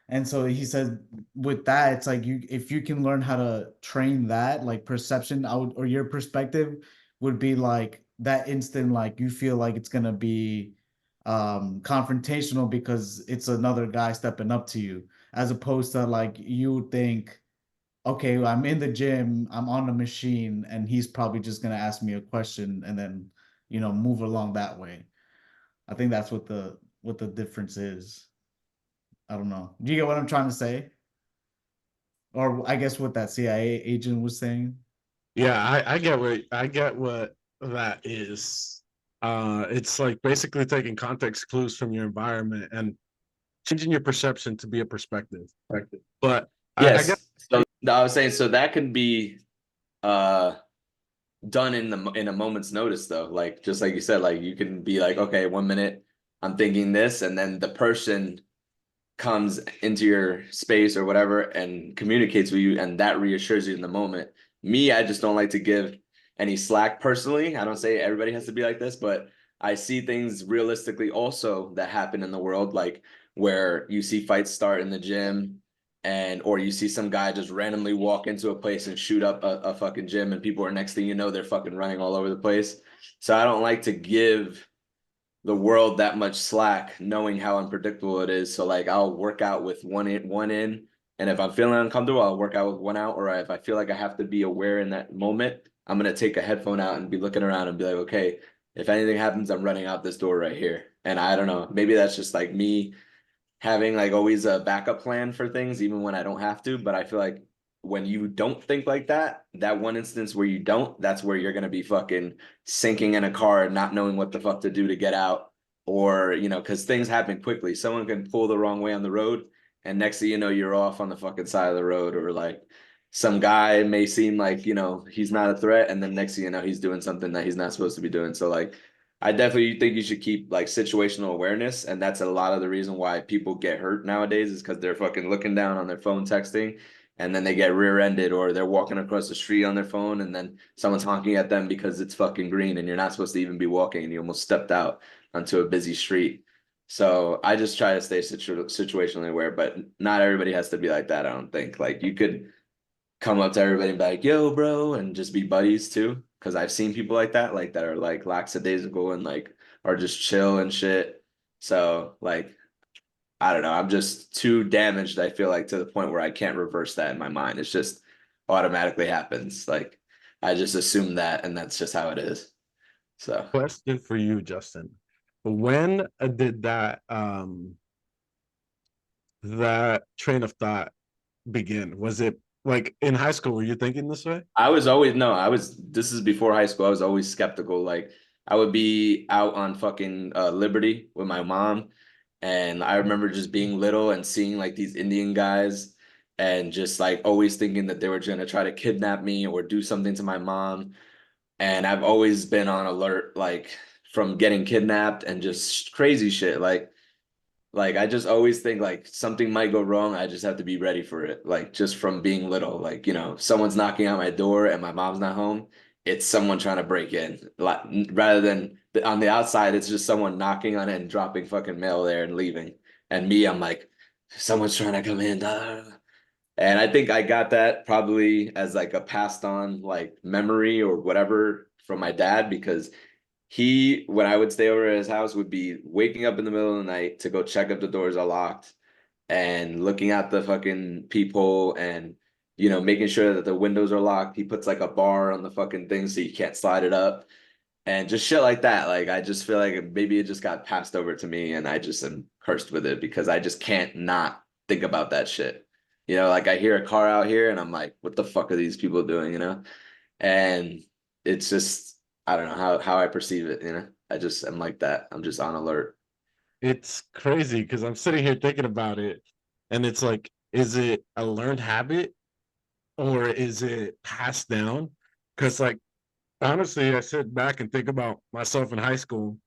And so he said, with that, it's like if you can learn how to train that, like perception out or your perspective would be like that instant, like you feel like it's gonna be confrontational because it's another guy stepping up to you, as opposed to like you think, okay, well, I'm in the gym, I'm on the machine, and he's probably just gonna ask me a question and then, move along that way. I think that's what the difference is. I don't know. Do you get what I'm trying to say? Or I guess what that CIA agent was saying. Yeah, I get what that is. It's like basically taking context clues from your environment and changing your perception to be a perspective. But I guess Yes. So I was saying, so that can be uh done in a moment's notice though. Like just like you said, like you can be like, okay, 1 minute I'm thinking this, and then the person comes into your space or whatever and communicates with you, and that reassures you in the moment. Me, I just don't like to give any slack personally. I don't say everybody has to be like this, but I see things realistically also that happen in the world, like where you see fights start in the gym, and or you see some guy just randomly walk into a place and shoot up a fucking gym, and people are, next thing you know, they're fucking running all over the place. So I don't like to give the world that much slack, knowing how unpredictable it is. So like I'll work out with one in, and if I'm feeling uncomfortable, I'll work out with one out. Or if I feel like I have to be aware in that moment, I'm gonna take a headphone out and be looking around and be like, okay, if anything happens, I'm running out this door right here. And I don't know, maybe that's just like me having like always a backup plan for things, even when I don't have to. But I feel like when you don't think like that, that one instance where you don't, that's where you're gonna be fucking sinking in a car and not knowing what the fuck to do to get out. Or, because things happen quickly. Someone can pull the wrong way on the road, and next thing you know, you're off on the fucking side of the road. Or like some guy may seem like, he's not a threat, and then next thing you know, he's doing something that he's not supposed to be doing. So like I definitely think you should keep like situational awareness, and that's a lot of the reason why people get hurt nowadays is because they're fucking looking down on their phone texting, and then they get rear-ended, or they're walking across the street on their phone, and then someone's honking at them because it's fucking green and you're not supposed to even be walking, and you almost stepped out onto a busy street. So I just try to stay situationally aware, but not everybody has to be like that. I don't think like you could come up to everybody and be like, yo, bro, and just be buddies too. Cause I've seen people like that are like lackadaisical and like are just chill and shit. So like, I don't know. I'm just too damaged, I feel like, to the point where I can't reverse that in my mind. It's just automatically happens. Like I just assume that, and that's just how it is. So question for you, Justin. When did that train of thought begin? Was it like in high school? Were you thinking this way? I was always no, I was this is before high school. I was always skeptical. Like I would be out on fucking Liberty with my mom, and I remember just being little and seeing like these Indian guys, and just like always thinking that they were gonna try to kidnap me or do something to my mom. And I've always been on alert, like from getting kidnapped and just crazy shit. Like I just always think like something might go wrong. I just have to be ready for it. Like just from being little, like, someone's knocking on my door and my mom's not home. It's someone trying to break in. Like rather than on the outside, it's just someone knocking on it and dropping fucking mail there and leaving. And me, I'm like, someone's trying to come in. And I think I got that probably as like a passed on like memory or whatever from my dad, because when I would stay over at his house, would be waking up in the middle of the night to go check if the doors are locked, and looking out the fucking peephole, and making sure that the windows are locked. He puts like a bar on the fucking thing so you can't slide it up, and just shit like that. Like I just feel like maybe it just got passed over to me, and I just am cursed with it because I just can't not think about that shit. You know, like I hear a car out here and I'm like, what the fuck are these people doing, you know? And it's just I don't know how I perceive it, you know. I just am like that. I'm just on alert. It's crazy because I'm sitting here thinking about it, and it's like, is it a learned habit or is it passed down? Because, like, honestly, I sit back and think about myself in high school.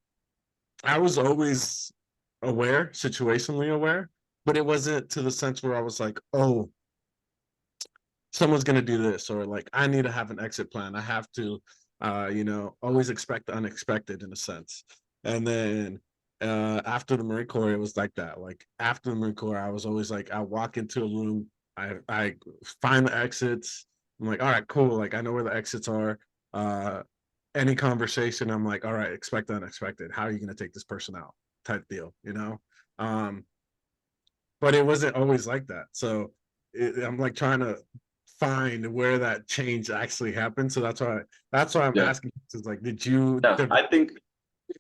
I was always aware, situationally aware, but it wasn't to the sense where I was like, oh, someone's going to do this, or like, I need to have an exit plan. I have to, always expect the unexpected in a sense. And then after the Marine Corps, it was like that. Like, after the Marine Corps, I was always like, I walk into a room, I find the exits. I'm like, all right, cool. Like, I know where the exits are. Uh, any conversation, I'm like, all right, expect the unexpected. How are you going to take this person out? Type deal, you know? Um, but it wasn't always like that. So I'm like trying to find where that change actually happened. So that's why I'm Yeah. asking. Is like, did you No, I think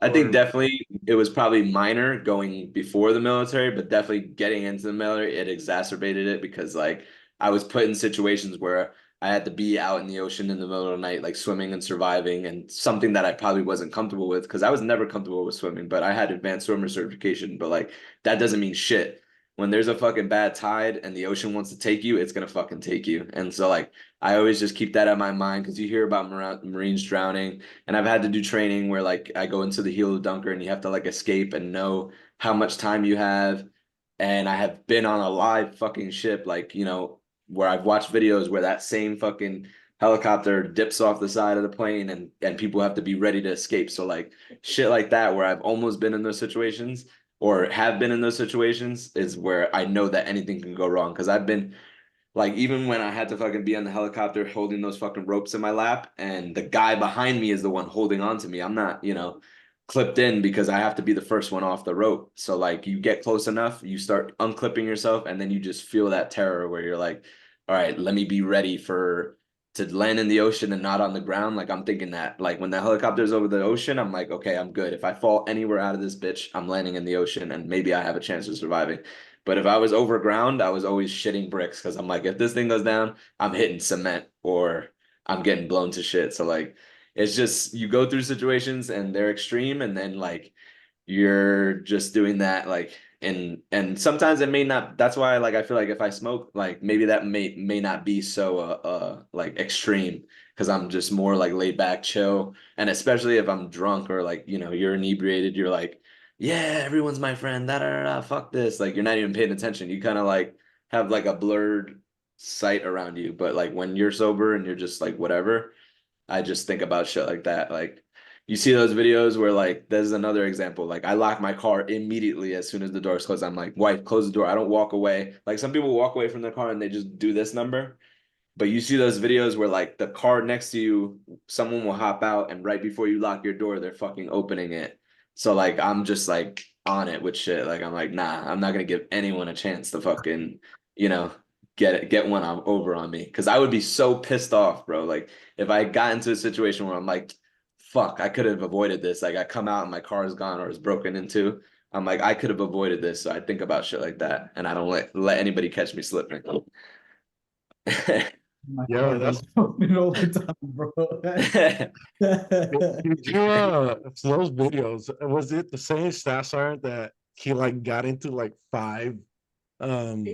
or definitely it was probably minor going before the military, but definitely getting into the military, it exacerbated it because like I was put in situations where I had to be out in the ocean in the middle of the night, like swimming and surviving, and something that I probably wasn't comfortable with because I was never comfortable with swimming, but I had advanced swimmer certification, but like that doesn't mean shit. When there's a fucking bad tide and the ocean wants to take you, it's gonna fucking take you. And so like I always just keep that in my mind because you hear about Marines drowning. And I've had to do training where like I go into the heel of dunker and you have to like escape and know how much time you have. And I have been on a live fucking ship, like, you know, where I've watched videos where that same fucking helicopter dips off the side of the plane and people have to be ready to escape. So like shit like that where I've almost been in those situations or have been in those situations is where I know that anything can go wrong. Because I've been like even when I had to fucking be on the helicopter holding those fucking ropes in my lap, and the guy behind me is the one holding on to me. I'm not, you know, clipped in because I have to be the first one off the rope. So like you get close enough, you start unclipping yourself, and then you just feel that terror where you're like, all right, let me be ready for to land in the ocean and not on the ground. Like I'm thinking that like when the helicopter's over the ocean, I'm like, okay, I'm good. If I fall anywhere out of this bitch, I'm landing in the ocean and maybe I have a chance of surviving. But if I was over ground, I was always shitting bricks because I'm like, if this thing goes down, I'm hitting cement or I'm getting blown to shit. So like, it's just you go through situations and they're extreme, and then like you're just doing that like and sometimes it may not. That's why like I feel like if I smoke, like maybe that may not be so like extreme because I'm just more like laid back, chill, and especially if I'm drunk or like you know you're inebriated, you're like yeah, everyone's my friend. Da, da, da, da, fuck this. Like you're not even paying attention. You kind of like have like a blurred sight around you. But like when you're sober and you're just like whatever, I just think about shit like that. Like you see those videos where like there's another example. Like I lock my car immediately as soon as the door's closed. I'm like, wife, close the door. I don't walk away. Like some people walk away from their car and they just do this number. But you see those videos where like the car next to you, someone will hop out and right before you lock your door, they're fucking opening it. So like I'm just like on it with shit. Like I'm like, nah, I'm not gonna give anyone a chance to fucking, you know, get one over on me. Cause I would be so pissed off, bro. Like if I got into a situation where I'm like, fuck, I could have avoided this. Like I come out and my car is gone or is broken into. I'm like, I could have avoided this. So I think about shit like that. And I don't let anybody catch me slipping. My yo, car that's does open all the time, bro. did you so those videos, was it the same staff sergeant that he like got into like five um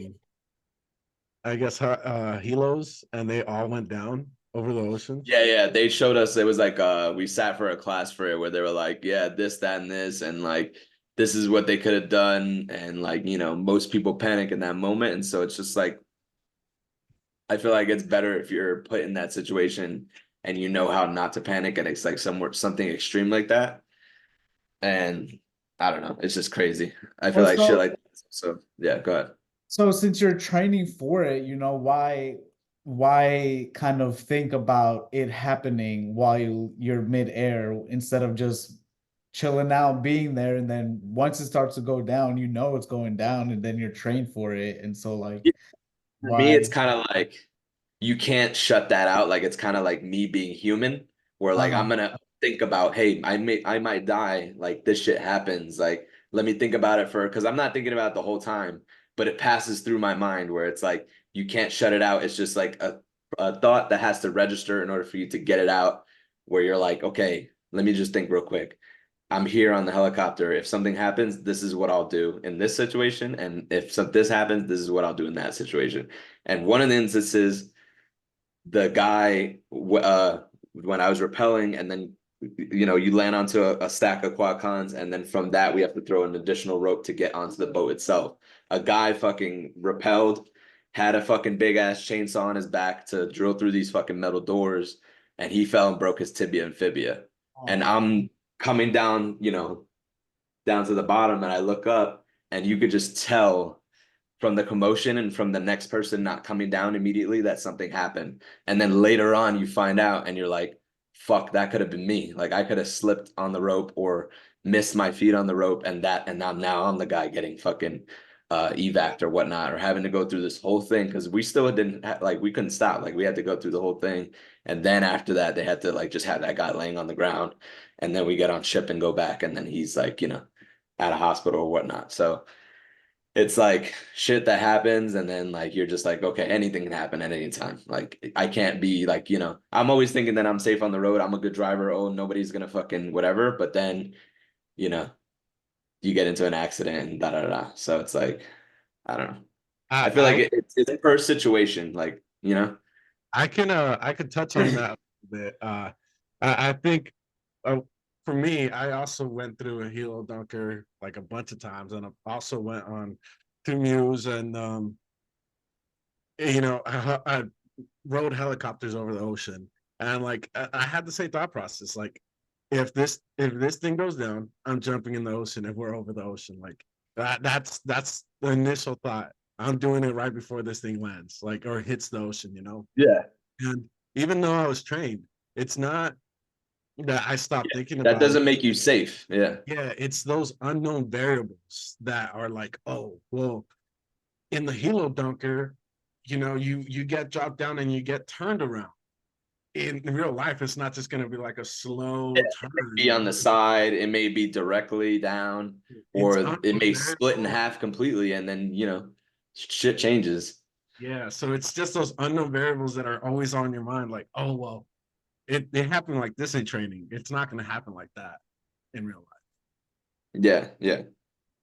I guess helos and they all went down over the ocean? Yeah, they showed us it was like we sat for a class for it where they were like, yeah, this, that, and this, and like this is what they could have done. And like, you know, most people panic in that moment. And so it's just like I feel like it's better if you're put in that situation and you know how not to panic and it's like somewhere something extreme like that. And I don't know, it's just crazy. I feel Well, like shit so like that. So yeah, go ahead. so since you're training for it, why kind of think about it happening while you're midair instead of just chilling out, being there, and then once it starts to go down, you know it's going down, and then you're trained for it. And so like For me, it's why kind of like you can't shut that out. Like it's kind of like me being human, where like uh-huh. I'm gonna think about, hey, I might die. Like this shit happens. Like let me think about it for because I'm not thinking about it the whole time. but it passes through my mind where it's like you can't shut it out. It's just like a thought that has to register in order for you to get it out, where you're like, okay, let me just think real quick. I'm here on the helicopter. If something happens, this is what I'll do in this situation. And if this happens, this is what I'll do in that situation. And one of the instances, the guy, when I was rappelling, and then, you know, you land onto a stack of quad cons, and then from that, we have to throw an additional rope to get onto the boat itself. A guy fucking rappelled, had a fucking big ass chainsaw on his back to drill through these fucking metal doors, and he fell and broke his tibia and fibia. And I'm coming down, you know, down to the bottom, and I look up, and you could just tell from the commotion and from the next person not coming down immediately that something happened. And then later on, you find out, and you're like, fuck, that could have been me. Like, I could have slipped on the rope or missed my feet on the rope, and now I'm the guy getting fucking evac or whatnot, or having to go through this whole thing, because we still didn't like, we couldn't stop. Like, we had to go through the whole thing, and then after that, they had to like just have that guy laying on the ground, and then we get on ship and go back, and then he's like, you know, at a hospital or whatnot. So it's like shit that happens, and then like you're just like, okay, anything can happen at any time. Like, I can't be like, you know, I'm always thinking that I'm safe on the road, I'm a good driver, oh, nobody's gonna fucking whatever. But then, you know, you get into an accident and da da da. So it's like, I don't know. I feel like I it's per situation, like, you know. I could touch on that a little bit. I think uh, for me, I also went through a helo dunker like a bunch of times, and I also went on two mules, and you know, I rode helicopters over the ocean, and like I had the same thought process, like if this thing goes down, I'm jumping in the ocean if we're over the ocean. Like that's the initial thought. I'm doing it right before this thing lands, like, or hits the ocean, you know. Yeah. And even though I was trained, it's not that I stopped Yeah. thinking That about it. doesn't make you safe. Yeah. Yeah, it's those unknown variables that are like, oh, well, in the helo dunker, you know, you get dropped down and you get turned around. In real life, it's not just going to be like a slow Be on turn. the side, it may be directly down, It's or it unknown may split in variables. half completely, and then, you know, shit changes. Yeah, so it's just those unknown variables that are always on your mind. Like, oh well, it happened like this in training. It's not going to happen like that in real life. Yeah, yeah,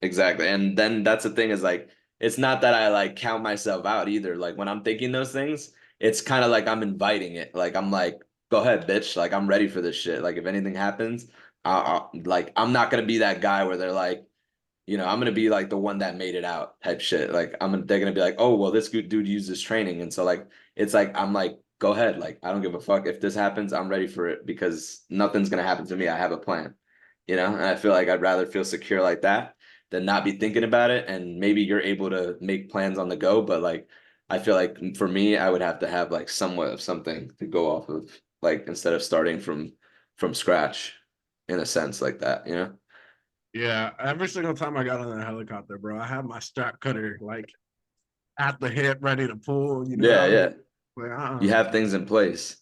exactly. And then that's the thing, is like, it's not that I like count myself out either. Like, when I'm thinking those things, it's kind of like I'm inviting it. Like, I'm like, go ahead, bitch. Like, I'm ready for this shit. Like, if anything happens, like, I'm not gonna be that guy where they're like, you know, I'm gonna be like the one that made it out type shit. Like, they're gonna be like, oh well, this good dude used this training, and so like it's like I'm like, go ahead, like, I don't give a fuck if this happens, I'm ready for it, because nothing's gonna happen to me. I have a plan, you know. And I feel like I'd rather feel secure like that than not be thinking about it. And maybe you're able to make plans on the go, but like I feel like for me, I would have to have like somewhat of something to go off of, like, instead of starting from scratch, in a sense like that, you know. Yeah, every single time I got on a helicopter, bro, I had my strap cutter like at the hip, ready to pull. You Yeah, know, yeah. like, You have things in place.